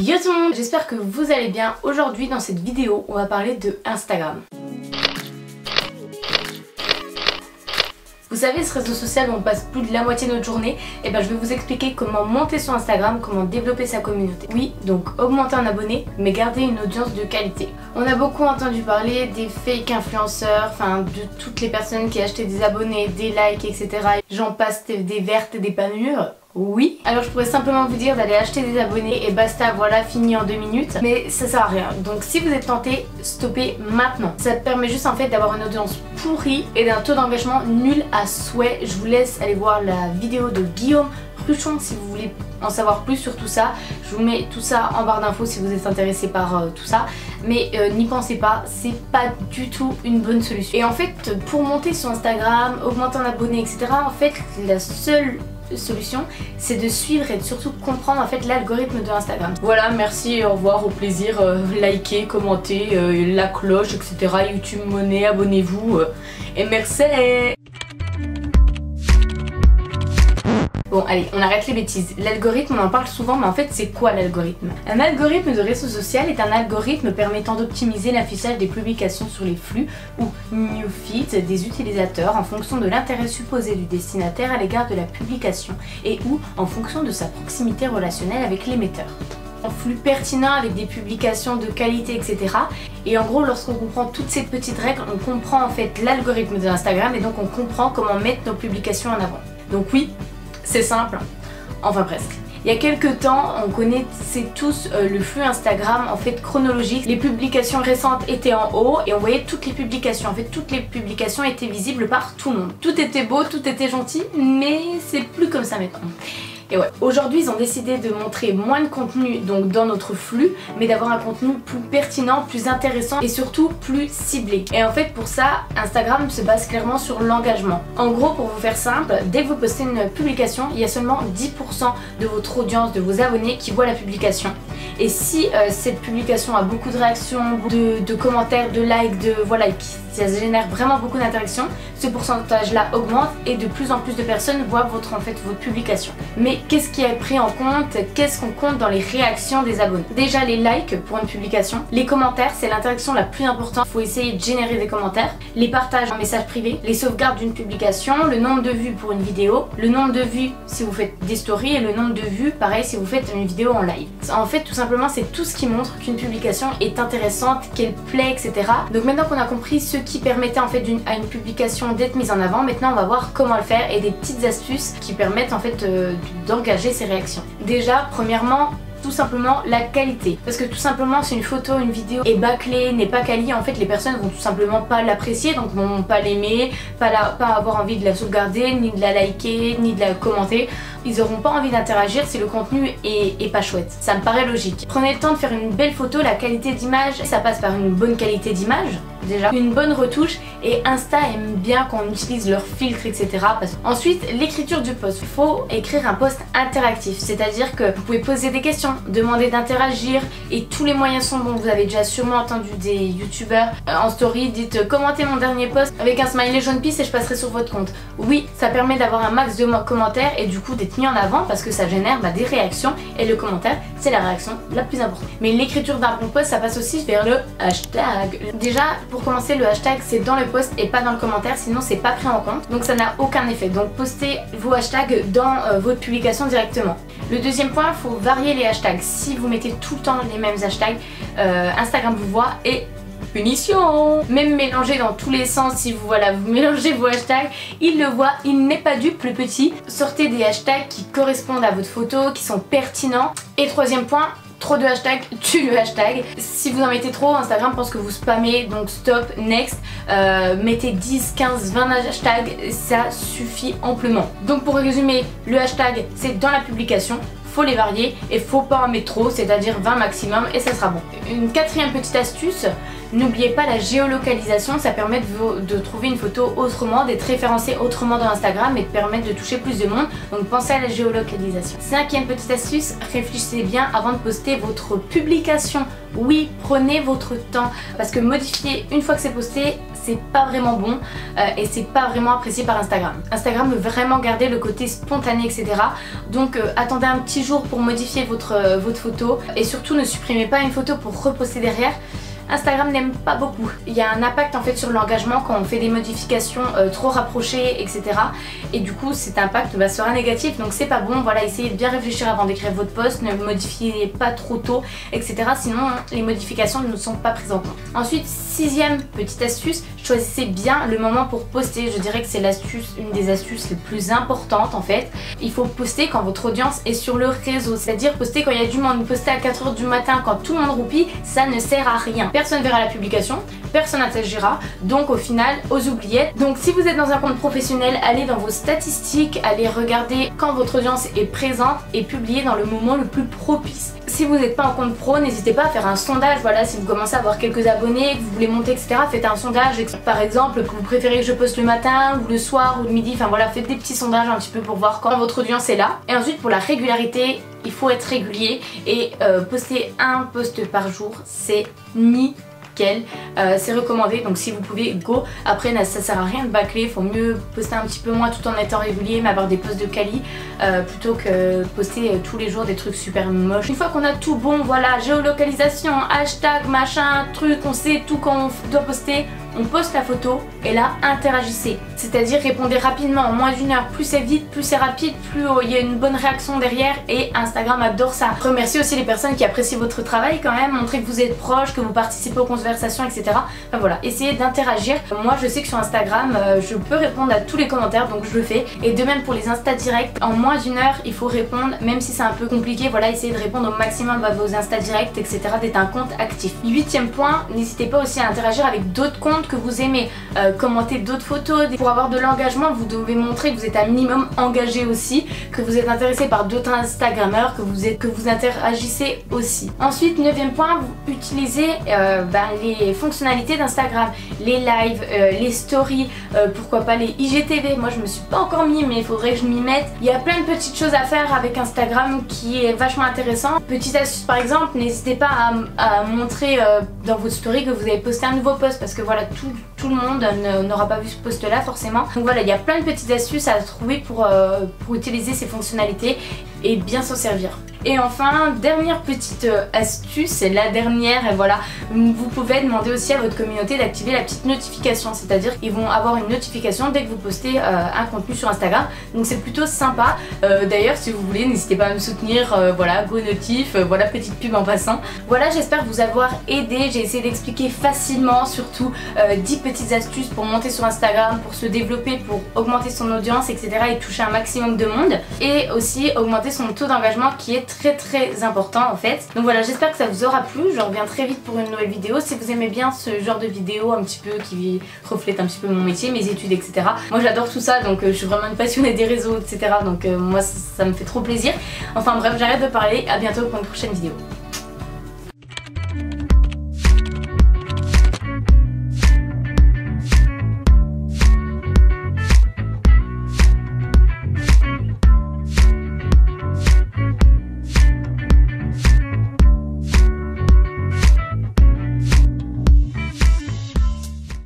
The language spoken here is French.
Yo tout le monde, j'espère que vous allez bien. Aujourd'hui dans cette vidéo, on va parler de Instagram. Vous savez, ce réseau social où on passe plus de la moitié de notre journée, et ben je vais vous expliquer comment monter son Instagram, comment développer sa communauté. Oui, donc augmenter un abonné, mais garder une audience de qualité. On a beaucoup entendu parler des fake influenceurs, enfin de toutes les personnes qui achetaient des abonnés, des likes, etc. J'en passe des vertes et des pas mûres. Oui, alors je pourrais simplement vous dire d'aller acheter des abonnés et basta, voilà, fini en 2 minutes. Mais ça sert à rien, donc si vous êtes tenté, stoppez maintenant. Ça permet juste en fait d'avoir une audience pourrie et d'un taux d'engagement nul à souhait. Je vous laisse aller voir la vidéo de Guillaume Ruchon si vous voulez en savoir plus sur tout ça. Je vous mets tout ça en barre d'infos si vous êtes intéressé par tout ça. Mais n'y pensez pas, c'est pas du tout une bonne solution. Et en fait, pour monter sur Instagram, augmenter en abonnés, etc. en fait, la seule solution, c'est de suivre et de surtout comprendre en fait l'algorithme de Instagram. Voilà, merci, au revoir, au plaisir, likez, commentez, la cloche, etc. YouTube monnaie, abonnez-vous et merci. Bon allez, on arrête les bêtises. L'algorithme, on en parle souvent, mais en fait c'est quoi l'algorithme? Un algorithme de réseau social est un algorithme permettant d'optimiser l'affichage des publications sur les flux ou newsfeeds des utilisateurs en fonction de l'intérêt supposé du destinataire à l'égard de la publication et ou en fonction de sa proximité relationnelle avec l'émetteur. Un flux pertinent avec des publications de qualité, etc. Et en gros, lorsqu'on comprend toutes ces petites règles, on comprend en fait l'algorithme de Instagram et donc on comprend comment mettre nos publications en avant. Donc oui, c'est simple, enfin presque. Il y a quelques temps, on connaissait tous le flux Instagram en fait chronologique. Les publications récentes étaient en haut et on voyait toutes les publications. En fait, toutes les publications étaient visibles par tout le monde. Tout était beau, tout était gentil, mais c'est plus comme ça maintenant. Et ouais, aujourd'hui ils ont décidé de montrer moins de contenu donc dans notre flux, mais d'avoir un contenu plus pertinent, plus intéressant et surtout plus ciblé. Et en fait pour ça, Instagram se base clairement sur l'engagement. En gros, pour vous faire simple, dès que vous postez une publication, il y a seulement 10% de votre audience, de vos abonnés qui voient la publication. Et si cette publication a beaucoup de réactions, de commentaires, de likes, voilà, ça génère vraiment beaucoup d'interactions, ce pourcentage là augmente et de plus en plus de personnes voient votre publication. Mais qu'est-ce qui est pris en compte? Qu'est-ce qu'on compte dans les réactions des abonnés? Déjà les likes pour une publication, les commentaires, c'est l'interaction la plus importante, il faut essayer de générer des commentaires, les partages en message privé, les sauvegardes d'une publication, le nombre de vues pour une vidéo, le nombre de vues si vous faites des stories et le nombre de vues pareil si vous faites une vidéo en live. En fait tout simplement c'est tout ce qui montre qu'une publication est intéressante, qu'elle plaît, etc. Donc maintenant qu'on a compris ce qui permettait en fait à une publication d'être mise en avant, maintenant on va voir comment le faire et des petites astuces qui permettent en fait d'engager ces réactions. Déjà, premièrement, tout simplement la qualité, parce que tout simplement si une photo, une vidéo est bâclée, n'est pas quali, en fait les personnes vont tout simplement pas l'apprécier, donc vont pas l'aimer, pas avoir envie de la sauvegarder, ni de la liker, ni de la commenter. Ils auront pas envie d'interagir si le contenu est pas chouette. Ça me paraît logique. Prenez le temps de faire une belle photo, la qualité d'image, ça passe par une bonne qualité d'image, déjà, une bonne retouche, et Insta aime bien qu'on utilise leurs filtres, etc. Ensuite, l'écriture du post. Il faut écrire un post interactif, c'est-à-dire que vous pouvez poser des questions, demander d'interagir, et tous les moyens sont bons. Vous avez déjà sûrement entendu des youtubeurs en story, dites commentez mon dernier post avec un smiley jaune pisse et je passerai sur votre compte. Oui, ça permet d'avoir un max de commentaires et du coup d'être mis en avant parce que ça génère des réactions et le commentaire c'est la réaction la plus importante. Mais l'écriture d'un bon post ça passe aussi vers le hashtag. Déjà pour commencer le hashtag c'est dans le post et pas dans le commentaire, sinon c'est pas pris en compte donc ça n'a aucun effet. Donc postez vos hashtags dans votre publication directement. Le deuxième point, il faut varier les hashtags. Si vous mettez tout le temps les mêmes hashtags, Instagram vous voit et punition. Même mélanger dans tous les sens, si vous mélangez vos hashtags, il le voit, il n'est pas dupe le petit. Sortez des hashtags qui correspondent à votre photo, qui sont pertinents. Et troisième point, trop de hashtags tue le hashtag. Si vous en mettez trop, Instagram pense que vous spammez, donc stop, next. Mettez 10, 15, 20 hashtags, ça suffit amplement. Donc pour résumer, le hashtag c'est dans la publication, faut les varier et faut pas en mettre trop, c'est-à-dire 20 maximum et ça sera bon. Une quatrième petite astuce, n'oubliez pas la géolocalisation, ça permet de trouver une photo autrement, d'être référencé autrement dans Instagram et de permettre de toucher plus de monde, donc pensez à la géolocalisation. Cinquième petite astuce, réfléchissez bien avant de poster votre publication. Oui, prenez votre temps parce que modifier une fois que c'est posté, c'est pas vraiment bon et c'est pas vraiment apprécié par Instagram. Instagram veut vraiment garder le côté spontané, etc. Donc attendez un petit jour pour modifier votre photo et surtout ne supprimez pas une photo pour reposter derrière. Instagram n'aime pas beaucoup. Il y a un impact en fait sur l'engagement quand on fait des modifications trop rapprochées, etc. Et du coup cet impact sera négatif, donc c'est pas bon. Voilà, essayez de bien réfléchir avant d'écrire votre post, ne modifiez pas trop tôt, etc. Sinon les modifications ne sont pas prises en compte. Ensuite, sixième petite astuce, choisissez bien le moment pour poster. Je dirais que c'est une des astuces les plus importantes en fait. Il faut poster quand votre audience est sur le réseau, c'est-à-dire poster quand il y a du monde. Poster à 4 h du matin quand tout le monde roupille, ça ne sert à rien. Personne verra la publication, personne n'interagira, donc au final aux oubliettes. Donc si vous êtes dans un compte professionnel, allez dans vos statistiques, allez regarder quand votre audience est présente et publiez dans le moment le plus propice. Si vous n'êtes pas en compte pro, n'hésitez pas à faire un sondage. Voilà, si vous commencez à avoir quelques abonnés, que vous voulez monter, etc., faites un sondage. Par exemple, que vous préférez que je poste le matin ou le soir ou le midi, enfin voilà, faites des petits sondages un petit peu pour voir quand votre audience est là. Et ensuite pour la régularité, il faut être régulier et poster un post par jour, c'est nickel. C'est recommandé, donc si vous pouvez, go. Après ça sert à rien de bâcler, faut mieux poster un petit peu moins tout en étant régulier, mais avoir des posts de quali plutôt que poster tous les jours des trucs super moches. Une fois qu'on a tout bon, voilà, géolocalisation, hashtag, machin, truc, on sait tout quand on doit poster, on poste la photo et là interagissez, c'est-à-dire répondez rapidement, en moins d'1 heure. Plus c'est vite, plus c'est rapide, plus il y a une bonne réaction derrière et Instagram adore ça. Remerciez aussi les personnes qui apprécient votre travail quand même, montrez que vous êtes proche, que vous participez aux conversations, etc. Enfin voilà, essayez d'interagir. Moi je sais que sur Instagram je peux répondre à tous les commentaires, donc je le fais. Et de même pour les Insta Direct, en moins d'1 heure il faut répondre, même si c'est un peu compliqué. Voilà, essayez de répondre au maximum à vos Insta Direct, etc. d'être un compte actif. 8e point, n'hésitez pas aussi à interagir avec d'autres comptes que vous aimez, commenter d'autres photos. Pour avoir de l'engagement, vous devez montrer que vous êtes un minimum engagé aussi, que vous êtes intéressé par d'autres Instagrammeurs, que vous interagissez aussi. Ensuite, 9e point, vous utilisez les fonctionnalités d'Instagram, les lives, les stories, pourquoi pas les IGTV. Moi je me suis pas encore mis, mais il faudrait que je m'y mette. Il y a plein de petites choses à faire avec Instagram qui est vachement intéressant. Petite astuce par exemple, n'hésitez pas à montrer dans votre story que vous avez posté un nouveau post, parce que voilà, tout le monde n'aura pas vu ce post là forcément. Donc voilà, il y a plein de petites astuces à trouver pour utiliser ces fonctionnalités et bien s'en servir. Et enfin, dernière petite astuce, c'est la dernière, et voilà, vous pouvez demander aussi à votre communauté d'activer la petite notification, c'est-à-dire qu'ils vont avoir une notification dès que vous postez un contenu sur Instagram, donc c'est plutôt sympa. D'ailleurs, si vous voulez, n'hésitez pas à me soutenir, voilà, go notif, voilà, petite pub en passant. Voilà, j'espère vous avoir aidé, j'ai essayé d'expliquer facilement, surtout 10 petites astuces pour monter sur Instagram, pour se développer, pour augmenter son audience, etc. et toucher un maximum de monde, et aussi augmenter son taux d'engagement qui est très important en fait. Donc voilà, j'espère que ça vous aura plu. Je reviens très vite pour une nouvelle vidéo. Si vous aimez bien ce genre de vidéo un petit peu qui reflète un petit peu mon métier, mes études, etc. Moi j'adore tout ça, donc je suis vraiment une passionnée des réseaux, etc. Donc moi ça me fait trop plaisir. Enfin bref, j'arrête de parler. À bientôt pour une prochaine vidéo.